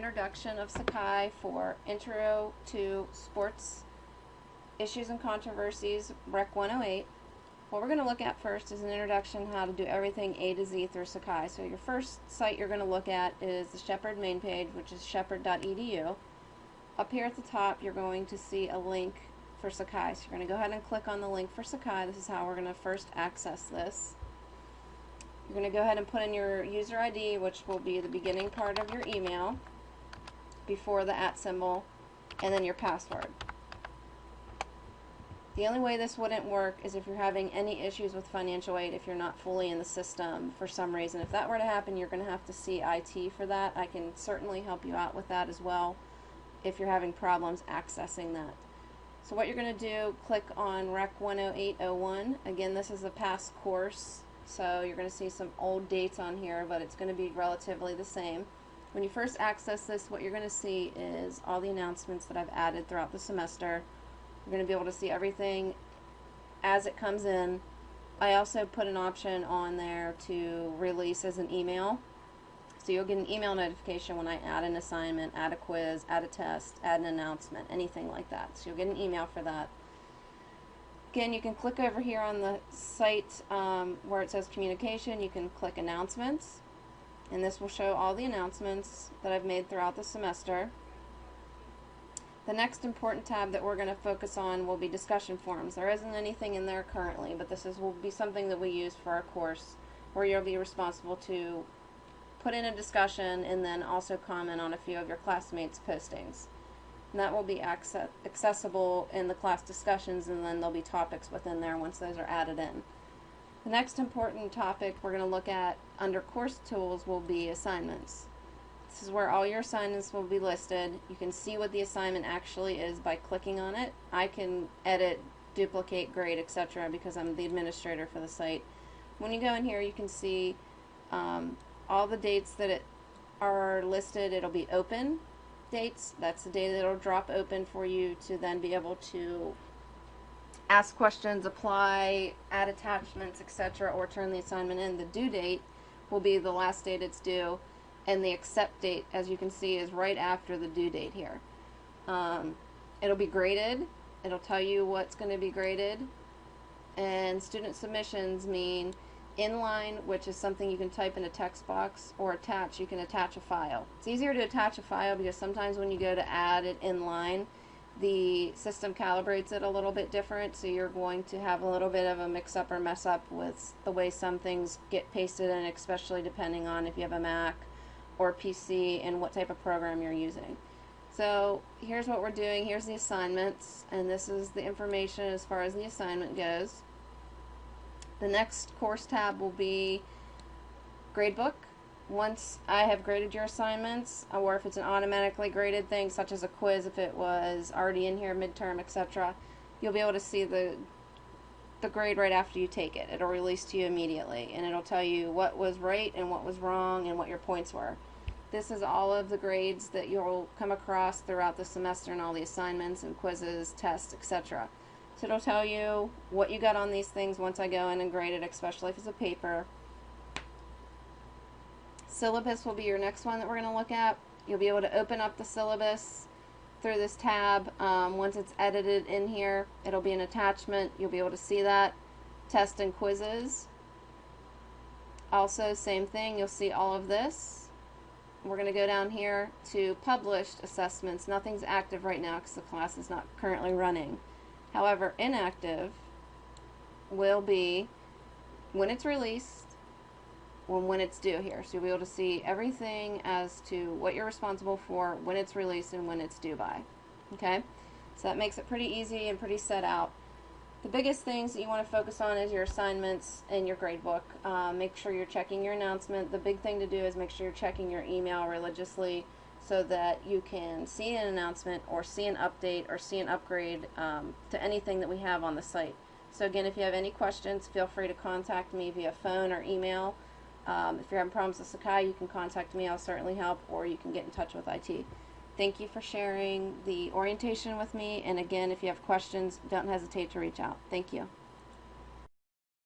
introduction of Sakai for Intro to Sports Issues and Controversies, Rec 108. What we're going to look at first is an introduction how to do everything A to Z through Sakai. So your first site you're going to look at is the Shepherd main page, which is shepherd.edu. Up here at the top you're going to see a link for Sakai. So you're going to go ahead and click on the link for Sakai. This is how we're going to first access this. You're going to go ahead and put in your user ID, which will be the beginning part of your email before the @ symbol, and then your password. The only way this wouldn't work is if you're having any issues with financial aid, if you're not fully in the system for some reason. If that were to happen, you're going to have to see IT for that. I can certainly help you out with that as well if you're having problems accessing that. So what you're going to do, click on Rec 10801. Again, this is a past course, so you're going to see some old dates on here, but it's going to be relatively the same. When you first access this, what you're going to see is all the announcements that I've added throughout the semester. You're going to be able to see everything as it comes in. I also put an option on there to release as an email. So you'll get an email notification when I add an assignment, add a quiz, add a test, add an announcement, anything like that. So you'll get an email for that. Again, you can click over here on the site where it says communication. You can click announcements, and this will show all the announcements that I've made throughout the semester. The next important tab that we're going to focus on will be discussion forums. There isn't anything in there currently, but this will be something that we use for our course, where you'll be responsible to put in a discussion and then also comment on a few of your classmates' postings. And that will be accessible in the class discussions, and then there'll be topics within there once those are added in. The next important topic we're going to look at under course tools will be assignments. This is where all your assignments will be listed. You can see what the assignment actually is by clicking on it. I can edit, duplicate, grade, etc. because I'm the administrator for the site. When you go in here, you can see all the dates that are listed. It'll be open dates. That's the date that it'll drop open for you to then be able to ask questions, apply, add attachments, etc., or turn the assignment in. The due date will be the last date it's due, and the accept date, as you can see, is right after the due date here. It'll be graded. It'll tell you what's going to be graded. And student submissions mean inline, which is something you can type in a text box, or attach, you can attach a file. It's easier to attach a file because sometimes when you go to add it inline, the system calibrates it a little bit different, so you're going to have a little bit of a mix-up or mess-up with the way some things get pasted in, especially depending on if you have a Mac or PC and what type of program you're using. So here's what we're doing. Here's the assignments, and this is the information as far as the assignment goes. The next course tab will be gradebook. Once I have graded your assignments, or if it's an automatically graded thing such as a quiz, if it was already in here, midterm, etc., you'll be able to see the grade right after you take it. It'll release to you immediately, and it'll tell you what was right and what was wrong and what your points were. This is all of the grades that you'll come across throughout the semester and all the assignments and quizzes, tests, etc. So it'll tell you what you got on these things once I go in and grade it, especially if it's a paper. Syllabus will be your next one that we're going to look at. You'll be able to open up the syllabus through this tab. Once it's edited in here, it'll be an attachment. You'll be able to see that. Test and quizzes. Also, same thing. You'll see all of this. We're going to go down here to published assessments. Nothing's active right now because the class is not currently running. However, inactive will be when it's released, when it's due here. So you'll be able to see everything as to what you're responsible for, when it's released, and when it's due by. Okay? So that makes it pretty easy and pretty set out. The biggest things that you want to focus on is your assignments and your gradebook. Make sure you're checking your announcement. The big thing to do is make sure you're checking your email religiously so that you can see an announcement or see an update or see an upgrade to anything that we have on the site. So again, if you have any questions, feel free to contact me via phone or email. If you're having problems with Sakai, you can contact me. I'll certainly help, or you can get in touch with IT. Thank you for sharing the orientation with me, and again, if you have questions, don't hesitate to reach out. Thank you.